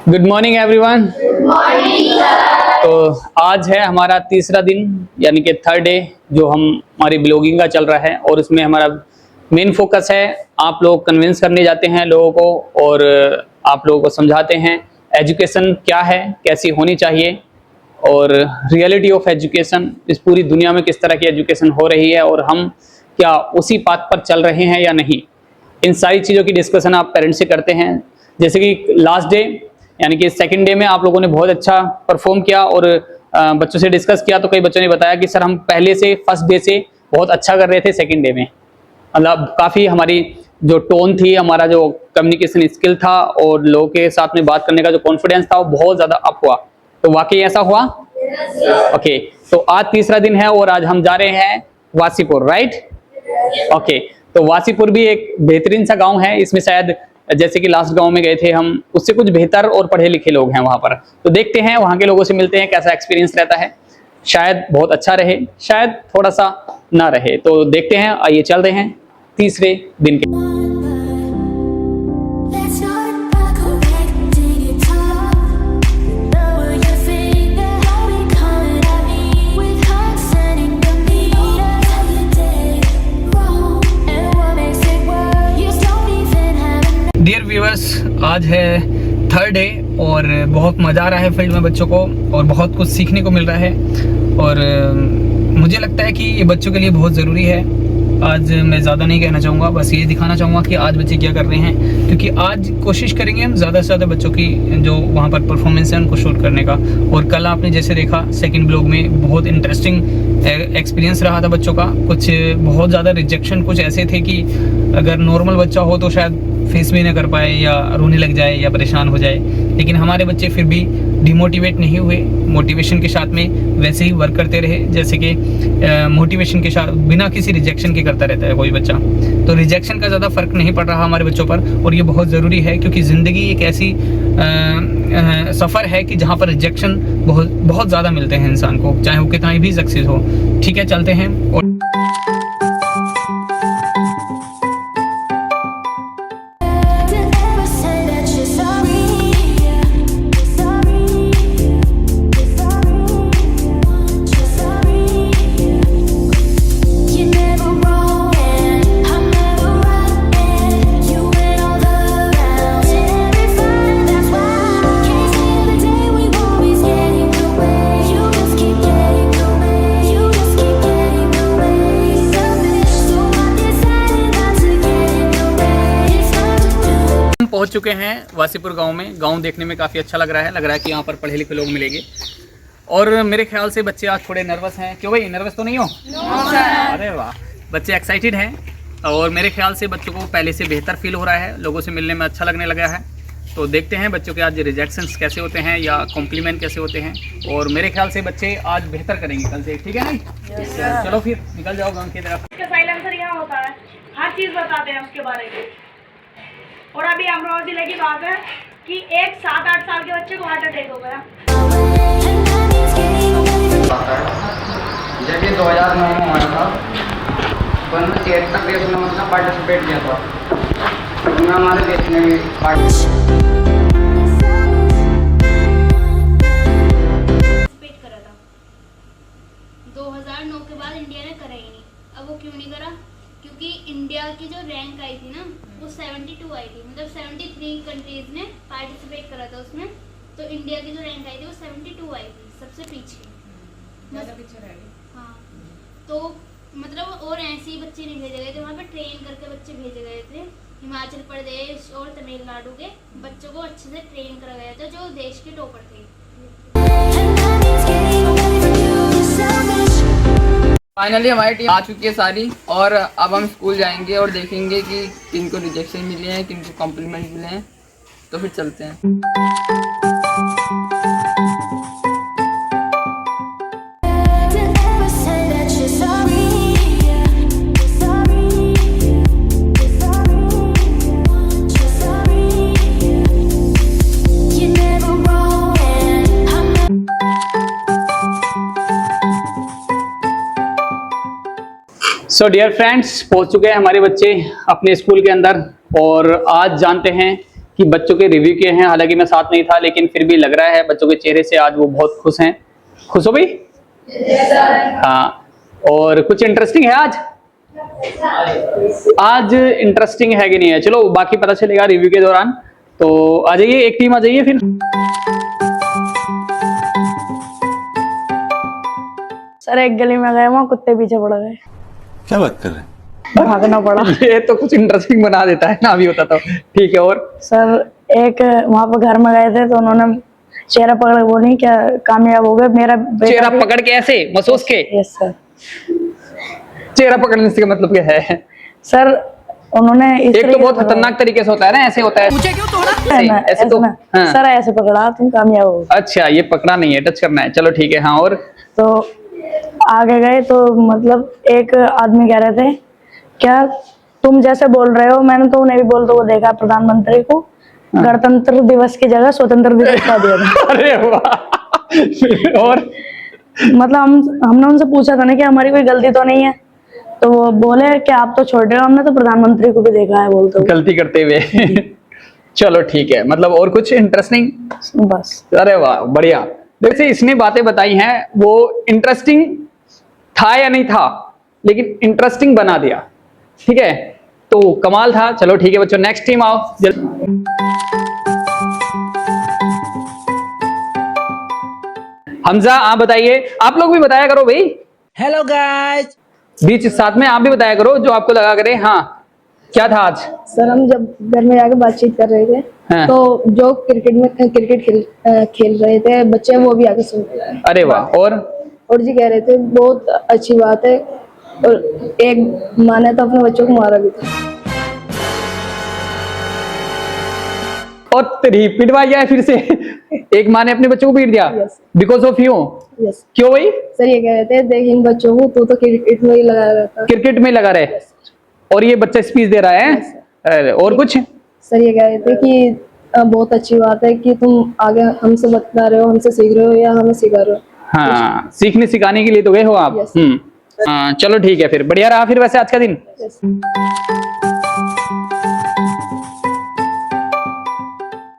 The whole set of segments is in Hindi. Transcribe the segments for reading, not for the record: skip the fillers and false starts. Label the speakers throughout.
Speaker 1: Good morning everyone. तो आज है हमारा तीसरा दिन यानी कि थर्ड डे जो हमारी ब्लॉगिंग का चल रहा है और इसमें हमारा मेन फोकस है आप लोग कन्विंस करने जाते हैं लोगों को और आप लोगों को समझाते हैं एजुकेशन क्या है, कैसी होनी चाहिए और रियलिटी ऑफ एजुकेशन, इस पूरी दुनिया में किस तरह की एजुकेशन हो रही है और हम क्या उसी पाथ पर चल रहे हैं या नहीं। इन सारी चीज़ों की डिस्कशन आप पेरेंट्स से करते हैं। जैसे कि लास्ट डे यानी कि सेकंड डे में आप लोगों ने बहुत अच्छा परफॉर्म किया और बच्चों से डिस्कस किया तो कई बच्चों ने बताया कि सर हम पहले से फर्स्ट डे से बहुत अच्छा कर रहे थे, सेकंड डे में मतलब काफ़ी हमारी जो टोन थी, हमारा जो कम्युनिकेशन स्किल था और लोगों के साथ में बात करने का जो कॉन्फिडेंस था वो बहुत ज़्यादा अप हुआ। तो वाकई ऐसा हुआ? ओके, तो आज तीसरा दिन है और आज हम जा रहे हैं वासीपुर, राइट? ओके, तो वासीपुर भी एक बेहतरीन सा गांव है। इसमें शायद जैसे कि लास्ट गांव में गए थे हम, उससे कुछ बेहतर और पढ़े लिखे लोग हैं वहां पर। तो देखते हैं वहां के लोगों से मिलते हैं कैसा एक्सपीरियंस रहता है। शायद बहुत अच्छा रहे, शायद थोड़ा सा ना रहे, तो देखते हैं। आइए चल रहे हैं तीसरे दिन के। डियर व्यूअर्स, आज है थर्ड डे और बहुत मज़ा आ रहा है फील्ड में बच्चों को और बहुत कुछ सीखने को मिल रहा है और मुझे लगता है कि ये बच्चों के लिए बहुत ज़रूरी है। आज मैं ज़्यादा नहीं कहना चाहूँगा, बस ये दिखाना चाहूँगा कि आज बच्चे क्या कर रहे हैं, क्योंकि आज कोशिश करेंगे हम ज़्यादा से ज़्यादा बच्चों की जो वहाँ पर परफॉर्मेंस है उनको शूट करने का। और कल आपने जैसे देखा सेकंड ब्लॉग में बहुत इंटरेस्टिंग एक्सपीरियंस रहा था बच्चों का। कुछ बहुत ज़्यादा रिजेक्शन कुछ ऐसे थे कि अगर नॉर्मल बच्चा हो तो शायद फेस भी ना कर पाए या रोने लग जाए या परेशान हो जाए, लेकिन हमारे बच्चे फिर भी डिमोटिवेट नहीं हुए, मोटिवेशन के साथ में वैसे ही वर्क करते रहे जैसे कि मोटिवेशन के साथ बिना किसी रिजेक्शन के करता रहता है कोई बच्चा। तो रिजेक्शन का ज़्यादा फ़र्क नहीं पड़ रहा हमारे बच्चों पर और ये बहुत ज़रूरी है, क्योंकि ज़िंदगी एक ऐसी सफ़र है कि जहाँ पर रिजेक्शन बहुत ज़्यादा मिलते हैं इंसान को, चाहे वो कितना भी सक्सेस हो। ठीक है, चलते हैं। और पहुंच चुके हैं वासीपुर गांव में। गांव देखने में काफ़ी अच्छा लग रहा है कि यहाँ पर पढ़े लिखे लोग मिलेंगे और मेरे ख्याल से बच्चे आज थोड़े नर्वस हैं। क्यों भाई, नर्वस तो नहीं हो? अरे वाह, बच्चे एक्साइटेड हैं और मेरे ख्याल से बच्चों को पहले से बेहतर फील हो रहा है, लोगों से मिलने में अच्छा लगने लगा है। तो देखते हैं बच्चों के आज रिजेक्शंस कैसे होते हैं या कॉम्प्लीमेंट कैसे होते हैं और मेरे ख्याल से बच्चे आज बेहतर करेंगे कल से। ठीक है ना? चलो फिर निकल जाओ गाँव की तरफ।
Speaker 2: साइलेंसर यहाँ होता है, हर चीज़ बताते हैं उसके बारे में। और अभी अमरावती जिले की बात है कि एक 7-8 साल के बच्चे को हार्ट अटैक हो गया।
Speaker 3: जब ये 2009 में हुआ था, 73 देश में मतलब पार्टिसिपेट किया था, उनमें हमारे देश ने भी पार्टिसिपेट
Speaker 4: करा था। 2009 के बाद इंडिया ने करा ही नहीं। अब वो क्यों नहीं करा? क्योंकि इंडिया की जो रैंक आई थी ना वो 72 आई थी, मतलब 73 कंट्रीज ने पार्टिसिपेट करा था उसमें, तो इंडिया की जो रैंक आई थी वो 72 आई थी, सबसे पीछे, ज़्यादा पीछे रह गई। हाँ, तो मतलब और ऐसे ही बच्चे नहीं भेजे गए थे वहाँ पे, ट्रेन करके बच्चे भेजे गए थे। हिमाचल प्रदेश और तमिलनाडु के बच्चों को अच्छे से ट्रेन करा गया था जो देश के टॉपर थे।
Speaker 5: फाइनली हमारी टीम आ चुकी है सारी और अब हम स्कूल जाएंगे और देखेंगे कि किनको रिजेक्शन मिले हैं, किनको कॉम्प्लीमेंट मिले हैं। तो फिर चलते हैं।
Speaker 1: सो डियर फ्रेंड्स, पहुंच चुके हैं हमारे बच्चे अपने स्कूल के अंदर और आज जानते हैं कि बच्चों के रिव्यू के हैं। हालांकि मैं साथ नहीं था, लेकिन फिर भी लग रहा है बच्चों के चेहरे से आज वो बहुत खुश हैं। खुश हो भाई? हाँ। और कुछ इंटरेस्टिंग है आज? आज इंटरेस्टिंग है कि नहीं है, चलो बाकी पता चलेगा रिव्यू के दौरान। तो आ जाइए, एक टीम आ जाइए फिर।
Speaker 2: सर एक गली में गए, वहाँ कुत्ते पीछे पड़ गए,
Speaker 6: क्या बात कर रहे हैं?
Speaker 2: भागना पड़ा।
Speaker 1: ये तो कुछ इंटरेस्टिंग बना देता है ना, अभी होता तो ठीक है। और
Speaker 2: सर एक वहाँ पर घर में गए थे तो उन्होंने चेहरा पकड़ के बोली क्या कामयाब हो गए मेरा
Speaker 1: चेहरा पकड़ के ऐसे महसूस के?
Speaker 2: Yes sir.
Speaker 1: चेहरा पकड़ने से मतलब क्या है
Speaker 2: सर उन्होंने इस
Speaker 1: एक तो
Speaker 2: तरीके
Speaker 1: बहुत
Speaker 2: से
Speaker 1: खतरनाक तरीके से होता है ना, ऐसे होता है। मुझे क्यों तोड़ा? ऐसे तो हाँ।
Speaker 2: सर ऐसे पकड़ा तुम कामयाब हो।
Speaker 1: अच्छा, ये पकड़ा नहीं है, टच करना है। चलो ठीक है। हाँ, और
Speaker 2: तो आगे गए तो मतलब एक आदमी कह रहे थे क्या तुम जैसे बोल रहे हो, मैंने तो उन्हें भी बोलते हुए देखा प्रधानमंत्री को, गणतंत्र दिवस की जगह स्वतंत्र दिवस का दिया था।
Speaker 1: अरे वाह। और
Speaker 2: मतलब हमने उनसे पूछा था ना कि हमारी कोई गलती तो नहीं है, तो वो बोले कि आप तो छोटे हो, हमने तो प्रधानमंत्री को भी देखा है बोलते हुए।
Speaker 1: गलती करते हुए। चलो ठीक है। मतलब और कुछ इंटरेस्टिंग?
Speaker 2: बस।
Speaker 1: अरे वाह, बढ़िया। जैसे इसने बातें बताई हैं वो इंटरेस्टिंग था या नहीं था, लेकिन इंटरेस्टिंग बना दिया। ठीक है, तो कमाल था। चलो ठीक है बच्चों, नेक्स्ट टीम आओ। हमजा आप बताइए, आप लोग भी बताया करो भाई।
Speaker 7: Hello guys.
Speaker 1: बीच साथ में आप भी बताया करो जो आपको लगा करे। हाँ, क्या था आज?
Speaker 8: सर हम जब घर में जाके बातचीत कर रहे थे
Speaker 1: हाँ।
Speaker 8: तो जो क्रिकेट खेल रहे थे बच्चे, वो भी आके सुन रहे थे।
Speaker 1: अरे वाह।
Speaker 8: और जी कह रहे थे बहुत अच्छी बात है, और एक माँ ने तो अपने बच्चों को मारा भी था।
Speaker 1: और तेरी पिटवा गया है फिर से। एक माँ ने अपने बच्चों को पीट दिया
Speaker 8: Yes.
Speaker 1: Because of you?
Speaker 8: Yes
Speaker 1: क्यों भाई?
Speaker 8: सर, ये कह रहे थे देख इन बच्चों को, तू तो क्रिकेट में ही लगा रहता।
Speaker 1: क्रिकेट में लगा रहे और ये बच्चा स्पीच दे रहा है। अरे, और कुछ?
Speaker 8: सर ये कह रहे थे कि बहुत अच्छी बात है कि तुम आगे हमसे बता रहे हो, हमसे सीख रहे हो या हमें सिखा रहे हो।
Speaker 1: हाँ, सीखने सिखाने के लिए तो गए हो आप।
Speaker 8: Yes.
Speaker 1: हाँ, चलो ठीक है फिर। बढ़िया रहा फिर वैसे आज का दिन?
Speaker 8: Yes.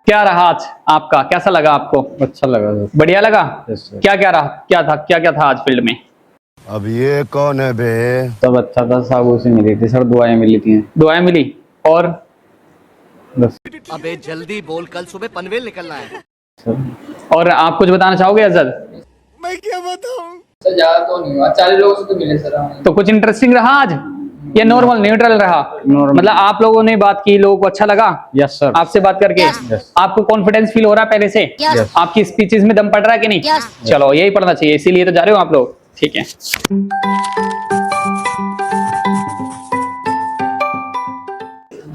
Speaker 1: क्या रहा आज आपका? कैसा लगा आपको?
Speaker 6: अच्छा लगा सर।
Speaker 1: बढ़िया लगा?
Speaker 6: Yes, sir.
Speaker 1: क्या क्या रहा, क्या था आज फील्ड में?
Speaker 9: अब ये कौन है बे?
Speaker 6: सब अच्छा था, साबू से मिली थी सर, दुआएं मिली थी।
Speaker 1: दुआएं मिली और
Speaker 6: बस
Speaker 7: अबे जल्दी बोल, कल सुबह पनवेल निकलना है।
Speaker 6: सर।
Speaker 1: और आप कुछ बताना चाहोगे अजद?
Speaker 7: मैं क्या बताऊं?
Speaker 5: सर ज्यादा तो नहीं हुआ, 40 लोगों से तो मिले सर हमें।
Speaker 1: तो कुछ इंटरेस्टिंग रहा आज या नॉर्मल न्यूट्रल रहा?
Speaker 6: Normal.
Speaker 1: मतलब आप लोगों ने बात की, लोगों को अच्छा लगा
Speaker 6: यस सर।
Speaker 1: आपसे बात करके?
Speaker 6: Yes.
Speaker 1: आपको कॉन्फिडेंस फील हो रहा है पहले से?
Speaker 6: Yes.
Speaker 1: आपकी स्पीचेस में दम पड़ रहा है कि नहीं? चलो यही पढ़ना चाहिए, इसीलिए तो जा रहे हो आप लोग। ठीक है।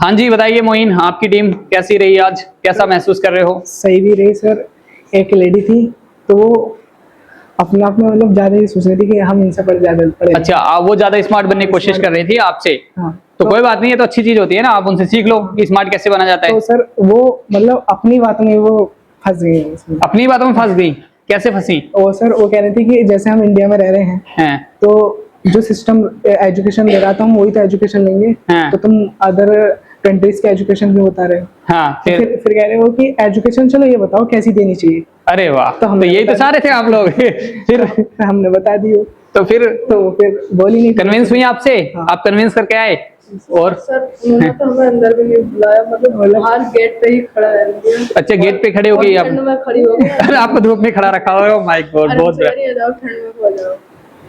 Speaker 1: हाँ जी बताइए मोइन, आपकी टीम कैसी रही आज? कैसा महसूस कर रहे हो?
Speaker 10: सही भी रही सर। एक लेडी थी तो वो अपने आप में मतलब ज्यादा ही सोच रही थी कि हम इनसे पढ़े।
Speaker 1: अच्छा, वो ज्यादा स्मार्ट बनने की कोशिश कर रही थी आपसे?
Speaker 10: हाँ।
Speaker 1: तो कोई बात नहीं है, तो अच्छी चीज होती है ना, आप उनसे सीख लो कि स्मार्ट कैसे बना जाता
Speaker 10: तो
Speaker 1: है।
Speaker 10: सर वो मतलब अपनी बात में वो फंस गई इसमें।
Speaker 1: अपनी बातों में फंस गई? कैसे फंसी?
Speaker 10: और सर वो कह रही थी कि जैसे हम इंडिया में रह रहे हैं तो जो सिस्टम एजुकेशन दे रहा था हम वही तो एजुकेशन लेंगे, तो तुम अदर कंट्रीज के एजुकेशन क्यों बता रहे हो?
Speaker 1: हाँ,
Speaker 10: फिर कह रहे हो कि एजुकेशन चलो ये बताओ कैसी देनी चाहिए।
Speaker 1: अरे वाह, तो यही तो चाह रहे थे आप लोग। फिर
Speaker 10: हमने बता दियो
Speaker 1: तो फिर
Speaker 10: बोली नहीं।
Speaker 1: कन्विंस हुई आपसे? आप कन्विंस करके आए? और
Speaker 8: सर उन्होंने तो हमें अंदर भी नहीं बुलाया, मतलब बाहर गेट पे ही खड़ा रह दिया।
Speaker 1: अच्छा, गेट पे खड़े हो गई आप?
Speaker 8: ठंड में खड़ी हो गई।
Speaker 1: अरे आपको धूप में खड़ा रखा हुआ है। माय गॉड, बहुत बुरा।
Speaker 8: ठंड में खो जाओ।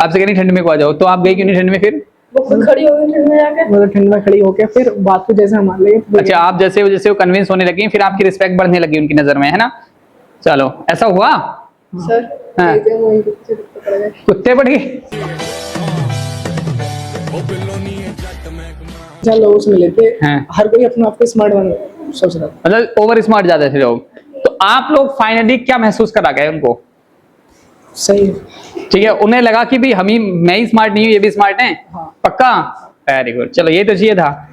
Speaker 1: आपसे कह रही ठंड में को आ जाओ, तो आप गई क्यों नहीं ठंड में? फिर
Speaker 8: वो खुद खड़ी हो गई ठंड में जाके।
Speaker 10: मतलब ठंड में खड़ी होके फिर बात को जैसे हम मान लगे।
Speaker 1: अच्छा, आप जैसे वो कन्विंस होने लगी, फिर आपकी रिस्पेक्ट बढ़ने लगी उनकी नजर में, है ना? चलो, ऐसा हुआ?
Speaker 8: सर
Speaker 1: हाँ। कुत्ते पड़ गए?
Speaker 10: लोगों से मिले थे,
Speaker 1: हाँ।
Speaker 10: हर कोई अपना आपको स्मार्ट बन सोच रहा था।
Speaker 1: मतलब ओवर स्मार्ट ज्यादा थे लोग। तो आप लोग फाइनली क्या महसूस करा गए उनको?
Speaker 10: सही।
Speaker 1: ठीक है, उन्हें लगा कि भी मैं ही स्मार्ट नहीं हूँ, ये भी स्मार्ट है।
Speaker 10: हाँ।
Speaker 1: पक्का? वेरी गुड, चलो ये तो चाहिए था।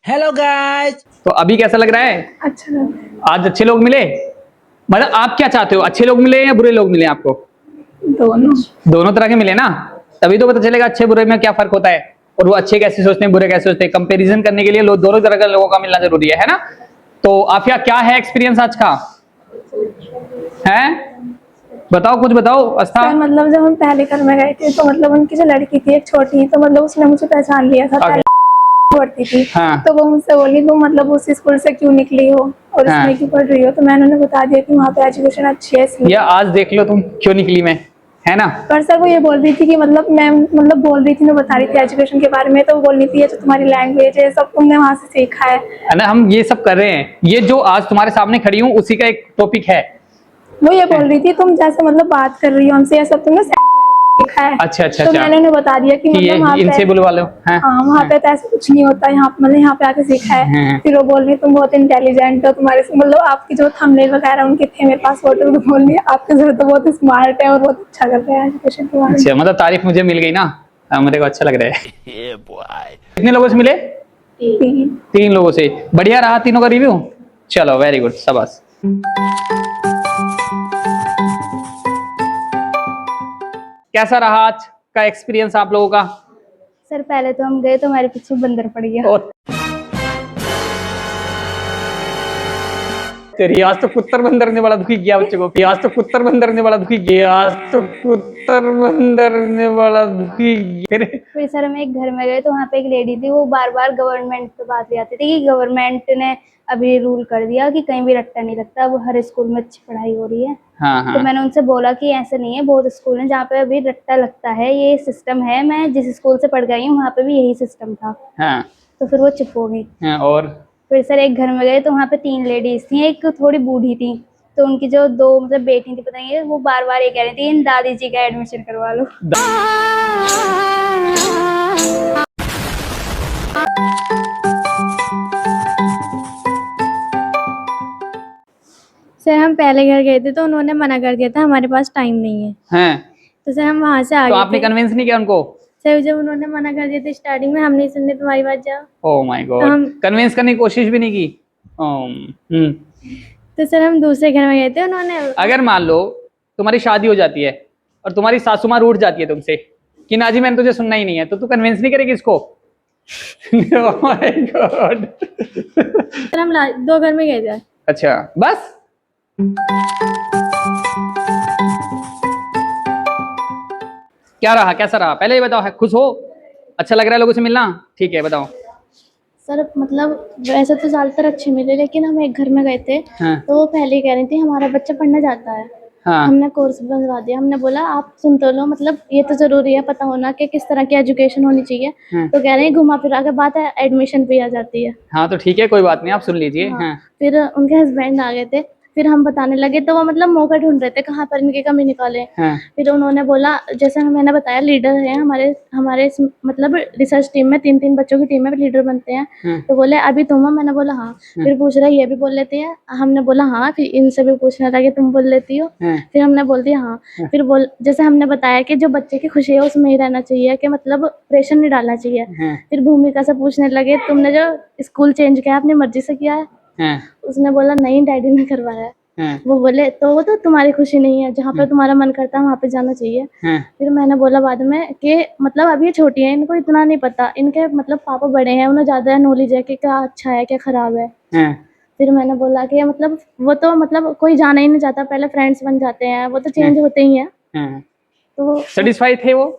Speaker 7: Hello guys.
Speaker 1: तो अभी कैसा लग रहा है?
Speaker 8: अच्छा लगा।
Speaker 1: आज अच्छे लोग मिले? मतलब आप क्या चाहते हो, अच्छे लोग मिले या बुरे लोग मिले आपको?
Speaker 8: दोनों।
Speaker 1: दोनों तरह के मिले ना, तभी तो पता चलेगा अच्छे बुरे में क्या फर्क होता है। और वो अच्छे कैसे सोचते हैं, बुरे कैसे सोचते हैं, कंपैरिजन करने के लिए दोनों तरह के लोगों का मिलना जरूरी है ना। तो आफिया क्या है एक्सपीरियंस आज का, है बताओ, कुछ बताओ आस्था।
Speaker 2: सर मतलब जब हम पहले घर में गए थे तो मतलब उनकी जो लड़की थी एक छोटी, तो मतलब उसने मुझे पहचान लिया था, पहले पढ़ती थी।
Speaker 1: हाँ।
Speaker 2: तो वो मुझसे बोली तुम मतलब उस स्कूल से क्यों निकली हो और
Speaker 1: हाँ।
Speaker 2: इसमें क्यों पढ़ रही हो, तो मैंने उन्हें बता दिया कि वहाँ पे एजुकेशन अच्छी है इसलिए।
Speaker 1: या आज देख लो तुम क्यों निकली मैं, है ना।
Speaker 2: पर सर वो ये बोल रही थी कि मतलब मैं मतलब बोल रही थी, मैं बता रही थी एजुकेशन के बारे में, तो वो बोल रही थी ये जो तुम्हारी लैंग्वेज है सब तुमने वहाँ से सीखा है
Speaker 1: ना। हम ये सब कर रहे हैं, ये जो आज तुम्हारे सामने खड़ी हूँ उसी का एक टॉपिक है।
Speaker 2: वो ये बोल रही थी तुम जैसे मतलब बात कर रही हो हमसे ये सब तुमने सीखा है।
Speaker 1: अच्छा अच्छा
Speaker 2: तो
Speaker 1: अच्छा,
Speaker 2: मैंने उन्हें बता दिया कि मतलब वहाँ
Speaker 1: इनसे
Speaker 2: पे
Speaker 1: बुलवा लो।
Speaker 2: हाँ वहाँ पे तो ऐसा कुछ नहीं होता, यहाँ मतलब यहाँ पे आके सीखा है। फिर वो बोल रही तुम बहुत इंटेलिजेंट हो, तुम्हारे मतलब आपकी जो थंबनेल वगैरह उनके थे मेरे पास फोटो, तो बोल रही आपके जरूर तो बहुत स्मार्ट है और बहुत अच्छा कर रहे हैं एजुकेशन के बारे में।
Speaker 1: अच्छा मतलब तारीफ मुझे मिल गई ना, मेरे को अच्छा लग रहा है। कितने लोगों से मिले? 3 लोगों से। बढ़िया रहा तीनों का रिव्यू, चलो वेरी गुड, शाबाश। कैसा रहा आज का एक्सपीरियंस आप लोगों का?
Speaker 4: सर पहले तो हम गए तो हमारे पीछे बंदर पड़ गया।
Speaker 1: तेरी आज तो कुत्तर बंदर ने बड़ा दुखी किया बच्चों को, आज तो कुत्तर बंदर ने बड़ा दुखी किया, आज तो कुत्तर बंदर ने बड़ा दुखी किया।
Speaker 4: फिर सर हम एक घर में गए तो वहाँ पे एक लेडी थी, वो बार बार गवर्नमेंट पे बात ले आती थी कि गवर्नमेंट ने अभी रूल कर दिया कि कहीं भी रट्टा नहीं लगता, अब हर स्कूल में अच्छी पढ़ाई हो रही है।
Speaker 1: हाँ।
Speaker 4: तो मैंने उनसे बोला कि ऐसे नहीं है, बहुत स्कूल हैं जहाँ पे अभी रट्टा लगता है, ये सिस्टम है, मैं जिस स्कूल से पढ़ गई हूँ वहाँ पे भी यही सिस्टम था।
Speaker 1: हाँ।
Speaker 4: तो फिर वो चुप हो गई।
Speaker 1: और
Speaker 4: फिर सर एक घर में गए तो वहाँ पे 3 लेडीज थी, एक थोड़ी बूढ़ी थी, तो उनकी जो 2 मतलब बेटी थी पता नहीं, वो बार बार ये कह रही थी इन दादी जी का एडमिशन करवा लो। सर हम पहले घर गए थे तो उन्होंने मना कर दिया था, हमारे पास टाइम नहीं है।
Speaker 1: हैं?
Speaker 4: तो सर हम वहाँ से आ
Speaker 1: तो
Speaker 4: गए
Speaker 1: आपने
Speaker 4: थे।
Speaker 1: कन्विंस नहीं किया उनको?
Speaker 4: सर जब उन्होंने मना कर दिया था स्टार्टिंग में, हम नहीं सुनने तुम्हारी बात, जाओ।
Speaker 1: ओह माय गॉड, कन्विंस करने की कोशिश भी नहीं की?
Speaker 4: तो सर हम दूसरे घर में गए थे, उन्होंने
Speaker 1: अगर मान लो तुम्हारी शादी हो जाती है और तुम्हारी सासू माँ रूठ जाती है तुमसे कि ना जी मैंने तुझे सुनना ही नहीं है, तो तू कन्विंस नहीं करेगी इसको? Oh my God.
Speaker 4: सर हम 2 घर में गए थे।
Speaker 1: अच्छा बस। क्या रहा, कैसा रहा, पहले ही बताओ। है खुश हो, अच्छा लग रहा है लोगों से मिलना? ठीक है बताओ।
Speaker 4: सर मतलब वैसे तो ज्यादातर अच्छे मिले, लेकिन हम एक घर में गए थे।
Speaker 1: हाँ।
Speaker 4: तो वो पहले ही कह रही थी हमारा बच्चा पढ़ने जाता है।
Speaker 1: हाँ।
Speaker 4: हमने कोर्स बनवा दिया, हमने बोला आप सुन तो लो, मतलब ये तो जरूरी है पता होना कि किस तरह की एजुकेशन होनी चाहिए। तो कह रहे हैं घुमा फिरा के बात है एडमिशन पे आ जाती है।
Speaker 1: हाँ तो ठीक है कोई बात नहीं, आप सुन लीजिए।
Speaker 4: हाँ। फिर उनके हस्बैंड आ गए थे, फिर हम बताने लगे तो वो मतलब मौका ढूंढ रहे थे कहाँ पर इनकी कमी निकाले।
Speaker 1: हाँ।
Speaker 4: फिर उन्होंने बोला, जैसे मैंने बताया लीडर है हमारे मतलब रिसर्च टीम में 3-3 बच्चों की टीम में लीडर बनते हैं। तो बोले अभी तुम हो? मैंने बोला हाँ। फिर पूछ रहा ये भी बोल लेती है? हमने बोला हाँ। फिर इनसे भी पूछने लगे तुम बोल लेती हो? फिर हमने बोल दिया हाँ। फिर जैसे हमने बताया कि जो बच्चे की खुशी है उसमें ही रहना चाहिए, कि मतलब प्रेशर नहीं डालना चाहिए। फिर भूमिका से पूछने लगे तुमने जो स्कूल चेंज किया अपनी मर्जी से किया है? उसने बोला नहीं डैडी ने करवाया है। वो बोले तो वो तो तुम्हारी खुशी नहीं है, जहाँ पे तुम्हारा मन करता है वहाँ पे जाना चाहिए। फिर मैंने बोला बाद में कि मतलब अब ये छोटी है, इनको इतना नहीं पता, इनके मतलब पापा बड़े हैं, उन्हें ज्यादा नॉलेज है कि क्या अच्छा है क्या खराब है। फिर मैंने बोला कि मतलब वो तो मतलब कोई जाना ही नहीं चाहता, पहले फ्रेंड्स बन जाते हैं, वो तो चेंज होते ही हैं। तो
Speaker 1: सेटिस्फाइड थे वो?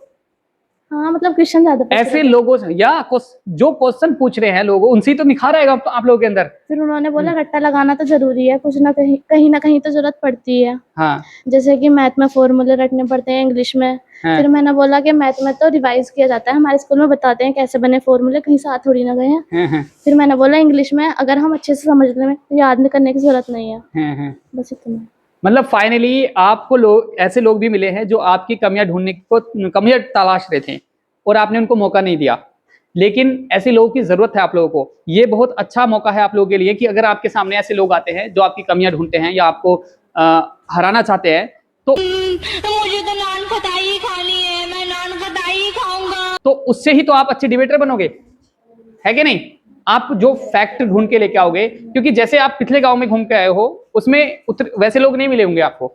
Speaker 4: हाँ मतलब क्वेश्चन ज्यादा
Speaker 1: ऐसे लोगों से या जो क्वेश्चन पूछ रहे हैं लोगों, उनसे तो निखार आएगा आप लोगों के अंदर।
Speaker 4: फिर उन्होंने बोला रट्टा लगाना तो जरूरी है, कुछ ना कहीं ना कहीं तो जरूरत पड़ती है।
Speaker 1: हाँ।
Speaker 4: जैसे कि मैथ में फॉर्मूले रटने पड़ते हैं, इंग्लिश में। फिर मैंने बोला कि मैथ में तो रिवाइज किया जाता है, हमारे स्कूल में बताते हैं कैसे बने फॉर्मूले, कहीं साथ थोड़ी ना गए हैं। फिर मैंने बोला इंग्लिश में अगर हम अच्छे से समझ लें तो याद करने की जरूरत नहीं है। बस इतना। मतलब
Speaker 1: फाइनली आपको ऐसे लोग भी मिले हैं जो आपकी कमियां ढूंढने को, कमियां तलाश रहे थे और आपने उनको मौका नहीं दिया, लेकिन ऐसे लोगों की जरूरत है आप लोगों को। ये बहुत अच्छा मौका है आप लोगों के लिए कि अगर आपके सामने ऐसे लोग आते हैं जो आपकी कमियां ढूंढते हैं या आपको हराना चाहते हैं, तो
Speaker 11: मुझे तो नान खटाई खानी है, मैं नान खटाई खाऊंगा,
Speaker 1: तो उससे ही तो आप अच्छे डिबेटर बनोगे, है कि नहीं? आप जो फैक्ट ढूंढ के लेके आओगे, क्योंकि जैसे आप पिछले गांव में घूम के आए हो उसमें वैसे लोग नहीं मिले होंगे आपको,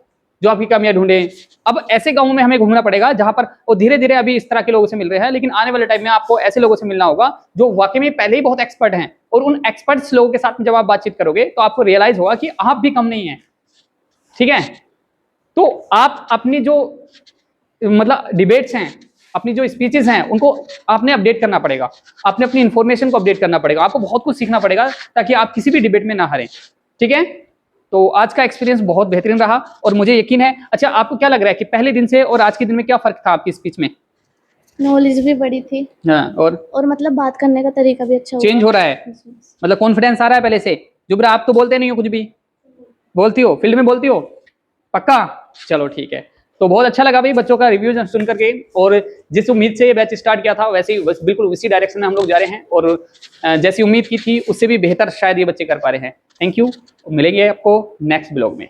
Speaker 1: जो आपकी कमियां ढूंढे। अब ऐसे गाँव में हमें घूमना पड़ेगा जहां पर वो धीरे धीरे अभी इस तरह के लोगों से मिल रहे हैं, लेकिन आने वाले टाइम में आपको ऐसे लोगों से मिलना होगा जो वाकई में पहले ही बहुत एक्सपर्ट हैं, और उन एक्सपर्ट्स लोगों के साथ जब आप बातचीत करोगे तो आपको रियलाइज होगा कि आप भी कम नहीं है। ठीक है, तो आप अपनी जो मतलब डिबेट्स हैं, अपनी जो स्पीचेस हैं, उनको आपने अपडेट करना पड़ेगा, आपने अपनी इंफॉर्मेशन को अपडेट करना पड़ेगा, आपको बहुत कुछ सीखना पड़ेगा ताकि आप किसी भी डिबेट में ना हारें। ठीक है, तो आज का एक्सपीरियंस बहुत बेहतरीन रहा और मुझे यकीन है। अच्छा, आपको क्या लग रहा है कि पहले दिन से और आज के दिन में क्या फर्क था आपकी स्पीच में?
Speaker 8: नॉलेज भी बड़ी थी।
Speaker 1: हाँ, और
Speaker 8: मतलब बात करने का तरीका भी अच्छा
Speaker 1: चेंज हो रहा है, मतलब कॉन्फिडेंस आ रहा है पहले से। जुबरा, आप तो बोलते नहीं हो, कुछ भी बोलती हो, फील्ड में बोलती हो पक्का? चलो ठीक है, तो बहुत अच्छा लगा भाई बच्चों का रिव्यू सुन करके, और जिस उम्मीद से ये बैच स्टार्ट किया था वैसे ही बस बिल्कुल उसी डायरेक्शन में हम लोग जा रहे हैं, और जैसी उम्मीद की थी उससे भी बेहतर शायद ये बच्चे कर पा रहे हैं। थैंक यू, मिलेंगे आपको नेक्स्ट ब्लॉग में।